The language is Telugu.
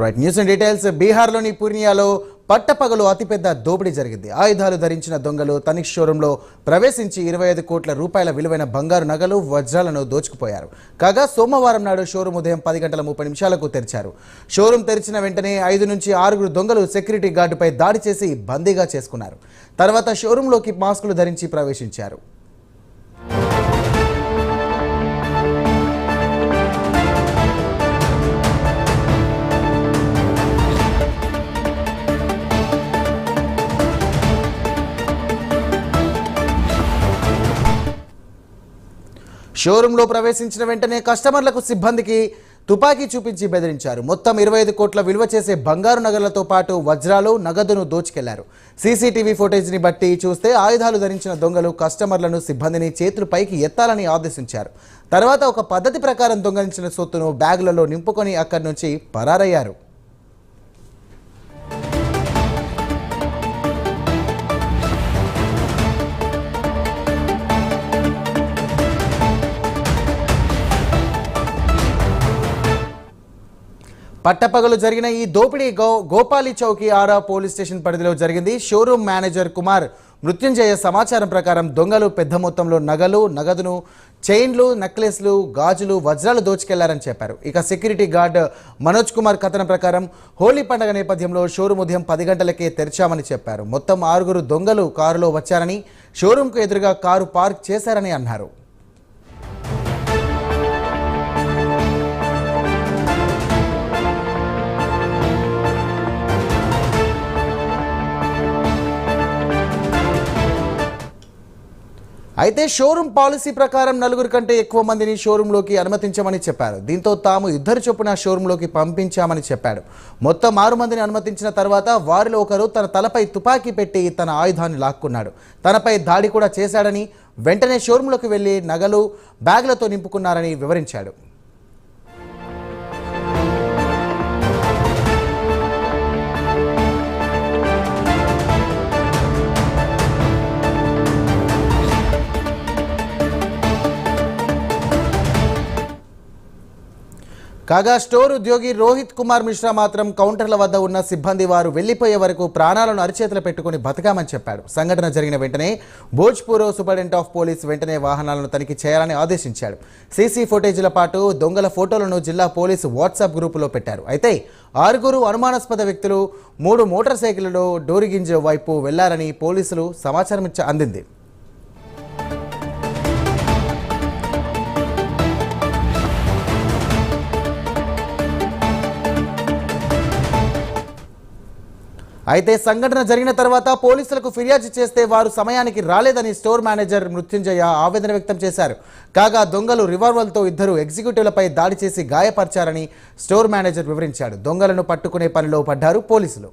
Right news and details. బీహార్లోని పూర్నియాలో పట్టపగలు అతిపెద్ద దోపిడీ జరిగింది. ఆయుధాలు ధరించిన దొంగలు తనిఖ్ షోరూంలో ప్రవేశించి 25 కోట్ల రూపాయల విలువైన బంగారు నగలు వజ్రాలను దోచుకుపోయారు. కాగా సోమవారం నాడు షోరూం ఉదయం 10 గంటల 30 నిమిషాలకు తెరిచారు. షోరూం తెరిచిన వెంటనే 5 నుంచి 6 దొంగలు సెక్యూరిటీ గార్డుపై దాడి చేసి బందీగా చేసుకున్నారు. తర్వాత షోరూంలోకి మాస్కులు ధరించి ప్రవేశించారు. షోరూంలో ప్రవేశించిన వెంటనే కస్టమర్లకు సిబ్బందికి తుపాకీ చూపించి బెదిరించారు. మొత్తం 25 కోట్ల విలువ చేసే బంగారు నగలతో పాటు వజ్రాలు, నగదును దోచుకెళ్లారు. సీసీటీవీ ఫుటేజ్ని బట్టి చూస్తే ఆయుధాలు ధరించిన దొంగలు కస్టమర్లను, సిబ్బందిని చేతులు పైకి ఎత్తాలని ఆదేశించారు. తర్వాత ఒక పద్ధతి ప్రకారం దొంగలించిన సొత్తును బ్యాగులలో నింపుకొని అక్కడి నుంచి పరారయ్యారు. పట్టపగలు జరిగిన ఈ దోపిడీ గోపాలి చౌకీ ఆరా పోలీస్ స్టేషన్ పరిధిలో జరిగింది. షోరూమ్ మేనేజర్ కుమార్ మృత్యుంజయ సమాచారం ప్రకారం దొంగలు పెద్ద మొత్తంలో నగలు, నగదును, చైన్లు, నెక్లెస్లు, గాజులు, వజ్రాలు దోచుకెళ్లారని చెప్పారు. ఇక సెక్యూరిటీ గార్డ్ మనోజ్ కుమార్ కథనం ప్రకారం హోలీ పండుగ నేపథ్యంలో షోరూం ఉదయం 10 గంటలకే తెరిచామని చెప్పారు. మొత్తం 6 దొంగలు కారులో వచ్చారని, షోరూంకు ఎదురుగా కారు పార్క్ చేశారని అన్నారు. అయితే షోరూం పాలసీ ప్రకారం 4 కంటే ఎక్కువ మందిని షోరూంలోకి అనుమతించమని చెప్పారు. దీంతో తాము 2 చొప్పున షోరూంలోకి పంపించామని చెప్పాడు. మొత్తం 6 మందిని అనుమతించిన తర్వాత వారిలో ఒకరు తన తలపై తుపాకీ పెట్టి తన ఆయుధాన్ని లాక్కున్నాడు. తనపై దాడి కూడా చేశాడని, వెంటనే షోరూంలోకి వెళ్లి నగలు, బ్యాగులతో నింపుకున్నారని వివరించాడు. కాగా స్టోర్ ఉద్యోగి రోహిత్ కుమార్ మిశ్రా మాత్రం కౌంటర్ల వద్ద ఉన్న సిబ్బంది వారు వెళ్లిపోయే వరకు ప్రాణాలను అరిచేతులు పెట్టుకుని బతకామని చెప్పాడు. సంఘటన జరిగిన వెంటనే భోజ్పూర్ సూపరింటెండెంట్ ఆఫ్ పోలీస్ వెంటనే వాహనాలను తనిఖీ చేయాలని ఆదేశించాడు. సీసీ ఫుటేజీల పాటు దొంగల ఫోటోలను జిల్లా పోలీసు వాట్సాప్ గ్రూపులో పెట్టారు. అయితే 6 అనుమానాస్పద వ్యక్తులు 3 మోటార్ సైకిళ్లలో డోరిగింజ్ వైపు వెళ్లారని పోలీసులు సమాచారం అందింది. అయితే సంఘటన జరిగిన తర్వాత పోలీసులకు ఫిర్యాదు చేస్తే వారు సమయానికి రాలేదని స్టోర్ మేనేజర్ మృత్యుంజయ ఆవేదన వ్యక్తం చేశారు. కాగా దొంగలు రివాల్వర్లతో 2 ఎగ్జిక్యూటివ్లపై దాడి చేసి గాయపరిచారని స్టోర్ మేనేజర్ వివరించాడు. దొంగలను పట్టుకునే పనిలో పడ్డారు పోలీసులు.